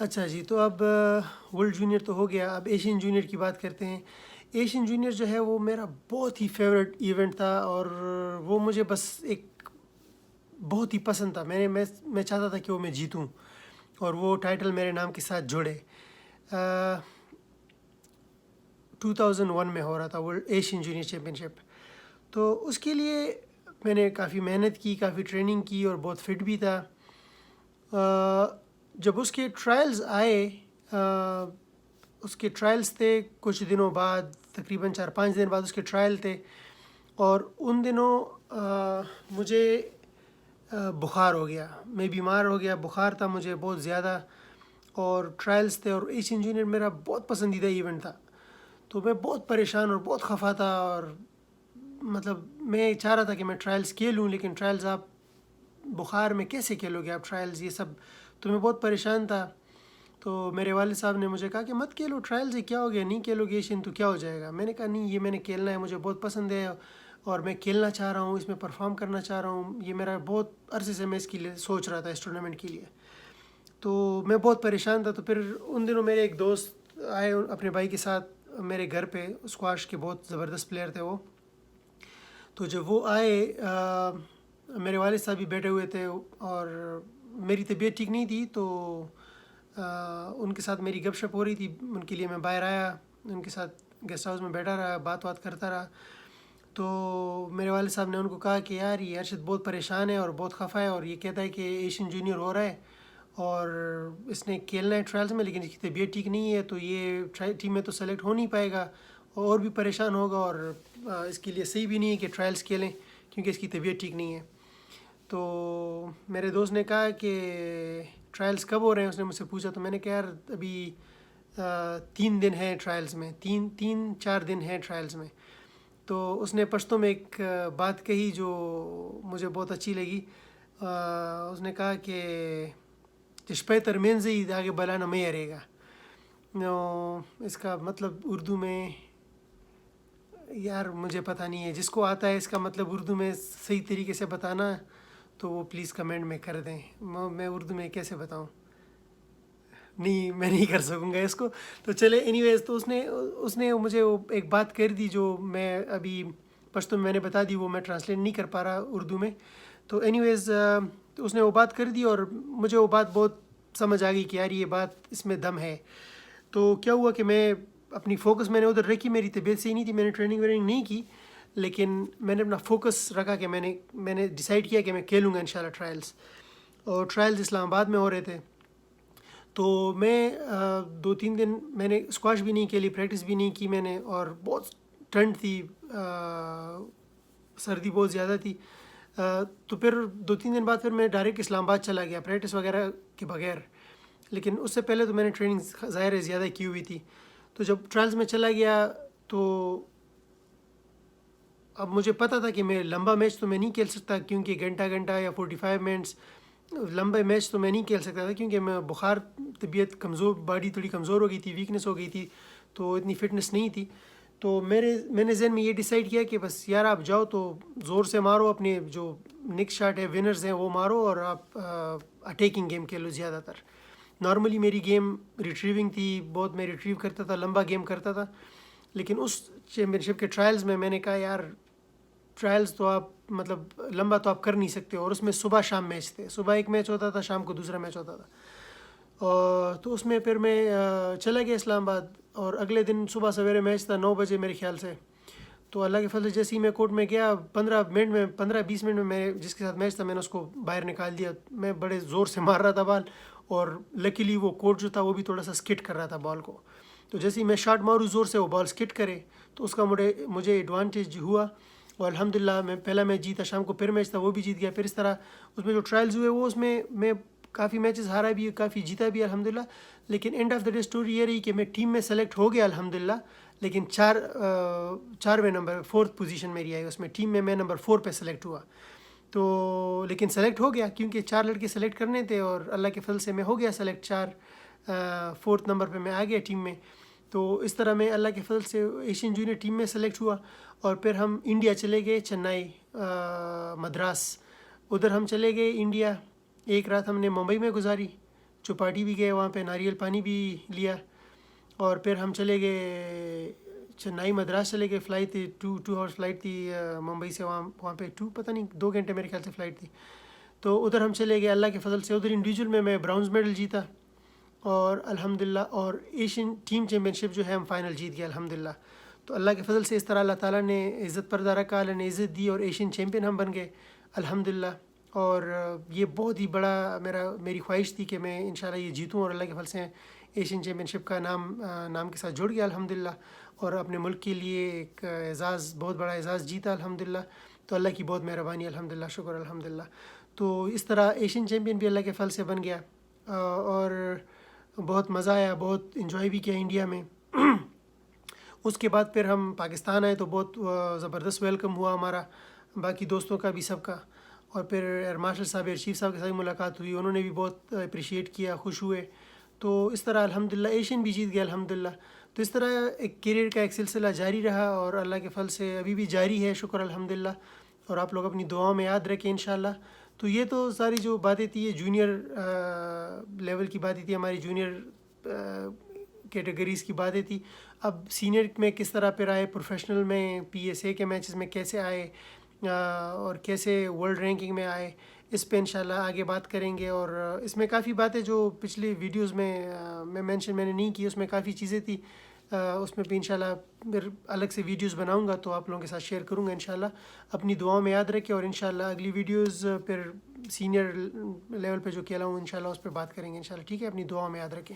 اچھا جی، تو اب ورلڈ جونیئر تو ہو گیا، اب ایشین جونیئر کی بات کرتے ہیں۔ ایشین جونیئر جو ہے وہ میرا بہت ہی فیوریٹ ایونٹ تھا، اور وہ مجھے بس ایک بہت ہی پسند تھا۔ میں چاہتا تھا کہ وہ میں جیتوں اور وہ ٹائٹل میرے نام کے ساتھ جڑے۔ 2001 میں ہو رہا تھا ورلڈ ایشین جونیئر چیمپئن شپ، تو اس کے لیے میں نے کافی محنت کی، کافی ٹریننگ کی اور بہت فٹ بھی تھا۔ جب اس کے ٹرائلز آئے، اس کے ٹرائلز تھے کچھ دنوں بعد، تقریباً 4-5 دن بعد اس کے ٹرائل تھے، اور ان دنوں مجھے بخار ہو گیا، میں بیمار ہو گیا، بخار تھا مجھے بہت زیادہ، اور ٹرائلز تھے، اور ایشین جونیئر میرا بہت پسندیدہ ایونٹ تھا، تو میں بہت پریشان اور بہت خفا تھا، اور مطلب میں چاہ رہا تھا کہ میں ٹرائلز کھیلوں، لیکن ٹرائلز آپ بخار میں کیسے کھیلو گے آپ ٹرائلز، یہ سب، تو میں بہت پریشان تھا۔ تو میرے والد صاحب نے مجھے کہا کہ مت کھیلو ٹرائلز، یہ کیا ہو گیا، نہیں کھیلو گے ایشین تو کیا ہو جائے گا۔ میں نے کہا نہیں، یہ میں نے کھیلنا ہے، مجھے بہت پسند ہے، اور میں کھیلنا چاہ رہا ہوں، اس میں پرفارم کرنا چاہ رہا ہوں، یہ میرا بہت عرصے سے میں اس کے لیے سوچ رہا تھا، اس ٹورنامنٹ کے لیے۔ تو میں بہت پریشان تھا، تو پھر ان دنوں میرے ایک دوست آئے اپنے بھائی کے ساتھ میرے گھر پہ، اسکواش کے بہت زبردست پلیئر تھے وہ۔ تو جب وہ آئے، میرے والد صاحب بھی بیٹھے ہوئے تھے، اور میری طبیعت ٹھیک نہیں تھی، تو ان کے ساتھ میری گپ شپ ہو رہی تھی، ان کے لیے میں باہر آیا، ان کے ساتھ گیسٹ ہاؤس میں بیٹھا رہا، بات کرتا رہا۔ تو میرے والد صاحب نے ان کو کہا کہ یار یہ ارشد بہت پریشان ہے اور بہت خفا ہے، اور یہ کہتا ہے کہ ایشین جونیئر ہو رہا ہے اور اس نے کھیلنا ہے ٹرائلز میں، لیکن اس کی طبیعت ٹھیک نہیں ہے، تو یہ ٹیم میں تو سلیکٹ ہو نہیں پائے گا، اور بھی پریشان ہوگا، اور اس کے لیے صحیح بھی نہیں ہے کہ ٹرائلز کھیلیں کیونکہ اس کی طبیعت ٹھیک نہیں ہے۔ تو میرے دوست نے کہا کہ ٹرائلز کب ہو رہے ہیں، اس نے مجھ سے پوچھا، تو میں نے کہا یار ابھی 3 دن ہیں ٹرائلز میں، 3-4 دن ہیں ٹرائلز میں۔ تو اس نے پشتوں میں ایک بات کہی جو مجھے بہت اچھی لگی، اس نے کہا کہ چشپے ترمین سے ہی آگے بلانا میں رہے گا۔ اس کا مطلب اردو میں، یار مجھے پتہ نہیں ہے، جس کو آتا ہے اس کا مطلب اردو میں صحیح طریقے سے بتانا تو وہ پلیز کمنٹ میں کر دیں، میں اردو میں کیسے بتاؤں، نہیں میں نہیں کر سکوں گا اس کو۔ تو چلے اینی ویز، تو اس نے مجھے وہ ایک بات کر دی جو میں ابھی پشتو میں نے بتا دی، وہ میں ٹرانسلیٹ نہیں کر پا رہا اردو میں۔ تو اینی ویز اس نے وہ بات کر دی، اور مجھے وہ بات بہت سمجھ آ گئی کہ یار یہ بات اس میں دم ہے۔ تو کیا ہوا کہ میں اپنی فوکس میں نے ادھر رکھی، میری طبیعت صحیح نہیں تھی، میں نے ٹریننگ ویننگ نہیں کی، لیکن میں نے اپنا فوکس رکھا کہ میں نے ڈیسائیڈ کیا کہ میں کھیلوں گا انشاءاللہ ٹرائلز، اور ٹرائلز اسلام آباد میں ہو رہے تھے۔ تو میں 2-3 دن میں نے اسکواش بھی نہیں کھیلی، پریکٹس بھی نہیں کی میں نے، اور بہت ٹھنڈ تھی، سردی بہت زیادہ تھی۔ تو پھر 2-3 دن بعد پھر میں ڈائریکٹ اسلام آباد چلا گیا پریکٹس وغیرہ کے بغیر، لیکن اس سے پہلے تو میں نے ٹریننگ ظاہر ہے زیادہ کی ہوئی تھی۔ تو جب ٹرائلز میں چلا گیا تو اب مجھے پتہ تھا کہ میں لمبا میچ تو میں نہیں کھیل سکتا، کیونکہ گھنٹہ یا 45 منٹس لمبے میچ تو میں نہیں کھیل سکتا تھا، کیونکہ میں بخار، طبیعت کمزور، باڈی تھوڑی کمزور ہو گئی تھی، ویکنس ہو گئی تھی، تو اتنی فٹنس نہیں تھی۔ تو میں نے ذہن میں یہ ڈیسائیڈ کیا کہ بس یار آپ جاؤ تو زور سے مارو، اپنے جو نیکسٹ شاٹ ہے ونرز ہیں وہ مارو، اور آپ اٹیکنگ گیم کھیلو زیادہ تر۔ نارملی میری گیم ریٹریونگ تھی، بہت میں ریٹریو کرتا تھا، لمبا گیم کرتا تھا، لیکن اس چیمپئن شپ کے ٹرائلز میں نے کہا یار ٹرائلز تو آپ مطلب لمبا تو آپ کر نہیں سکتے، اور اس میں صبح شام میچ تھے، صبح ایک میچ ہوتا تھا، شام کو دوسرا میچ ہوتا تھا۔ اور تو اس میں پھر میں چلا گیا اسلام آباد، اور اگلے دن صبح سویرے میچ تھا 9 بجے میرے خیال سے۔ تو اللہ کے فضل سے جیسے ہی میں کورٹ میں گیا، 15-20 منٹ میں میں جس کے ساتھ میچ تھا میں نے اس کو باہر نکال دیا، میں بڑے زور سے مار رہا تھا بال، اور لکیلی وہ کورٹ جو تھا وہ بھی تھوڑا سا اسکٹ کر رہا تھا بال کو، تو جیسے ہی میں شاٹ ماروں زور سے وہ بال اسکٹ کرے، تو اس کا مجھے ایڈوانٹیج ہوا، اور الحمدللہ میں پہلا میچ جیتا، شام کو پھر میچ تھا وہ بھی جیت گیا۔ پھر اس طرح اس میں جو ٹرائلز ہوئے وہ اس میں کافی میچز ہارا بھی، کافی جیتا بھی الحمدللہ، لیکن and of the day story یہ رہی کہ میں ٹیم میں سلیکٹ ہو گیا الحمدللہ، لیکن 4ویں نمبر 4تھ پوزیشن میری آئی اس میں، ٹیم میں نمبر 4 پہ سلیکٹ ہوا، تو لیکن سلیکٹ ہو گیا کیونکہ 4 لڑکے سلیکٹ کرنے تھے، اور اللہ کے فضل سے میں ہو گیا سلیکٹ، 4تھ نمبر پہ میں آ گیا ٹیم میں۔ تو اس طرح میں اللہ کے فضل سے ایشین جونیئر ٹیم میں سلیکٹ ہوا، اور پھر ہم انڈیا چلے گئے، چنئی، مدراس، ادھر ہم چلے گئے انڈیا، ایک رات ہم نے ممبئی میں گزاری، چوپاٹی بھی گئے, وہاں پہ ناریل پانی بھی لیا, اور پھر ہم چلے گئے چنائی مدراس چلے گئے. فلائٹ تھی 2 آورس فلائٹ تھی ممبئی سے, وہاں پہ پتہ نہیں 2 گھنٹے میرے خیال سے فلائٹ تھی. تو ادھر ہم چلے گئے, اللہ کے فضل سے ادھر انڈیویجول میں برونز میڈل جیتا, اور الحمدللہ, اور ایشین ٹیم چیمپئن شپ جو ہے ہم فائنل جیت گئے الحمدللہ. تو اللہ کے فضل سے اس طرح اللہ تعالیٰ نے عزت پردہ رکھا, اللہ نے عزت دی, اور ایشین چیمپئن ہم بن گئے الحمدللہ. اور یہ بہت ہی بڑا میری خواہش تھی کہ میں انشاءاللہ یہ جیتوں, اور اللہ کے فضل سے ایشین چیمپئن شپ کا نام کے ساتھ جڑ گیا الحمدللہ, اور اپنے ملک کے لیے ایک اعزاز, بہت بڑا اعزاز جیتا الحمدللہ. تو اللہ کی بہت مہربانی الحمدللہ, شکر الحمدللہ. تو اس طرح ایشین چیمپئن بھی اللہ کے فضل سے بن گیا, اور بہت مزہ آیا, بہت انجوائے بھی کیا انڈیا میں. اس کے بعد پھر ہم پاکستان آئے تو بہت زبردست ویلکم ہوا ہمارا, باقی دوستوں کا بھی, سب کا. اور پھر ایئر مارشل صاحب, ایئر چیف صاحب کے ساتھ ملاقات ہوئی, انہوں نے بھی بہت اپریشیٹ کیا, خوش ہوئے. تو اس طرح الحمدللہ ایشین بھی جیت گیا الحمدللہ. تو اس طرح ایک کیریئر کا ایک سلسلہ جاری رہا, اور اللہ کے فضل سے ابھی بھی جاری ہے, شکر الحمدللہ. اور آپ لوگ اپنی دعاؤں میں یاد رکھیں انشاءاللہ. تو یہ تو ساری جو باتیں تھی یہ جونیئر لیول کی باتیں تھی, ہماری جونیئر کیٹیگریز کی باتیں تھی. اب سینئر میں کس طرح پھر آئے, پروفیشنل میں PSA کے میچز میں کیسے آئے, اور کیسے ورلڈ رینکنگ میں آئے, اس پہ انشاءاللہ آگے بات کریں گے. اور اس میں کافی باتیں جو پچھلی ویڈیوز میں مینشن میں نے نہیں کی, اس میں کافی چیزیں تھی, اس میں بھی انشاءاللہ پھر الگ سے ویڈیوز بناؤں گا تو آپ لوگوں کے ساتھ شیئر کروں گا انشاءاللہ. اپنی دعاؤں میں یاد رکھیں, اور انشاءاللہ اگلی ویڈیوز پھر سینئر لیول پہ جو کہلا ہوں انشاءاللہ اس پہ بات کریں گے انشاءاللہ. ٹھیک ہے, اپنی دعاؤں میں یاد رکھیں.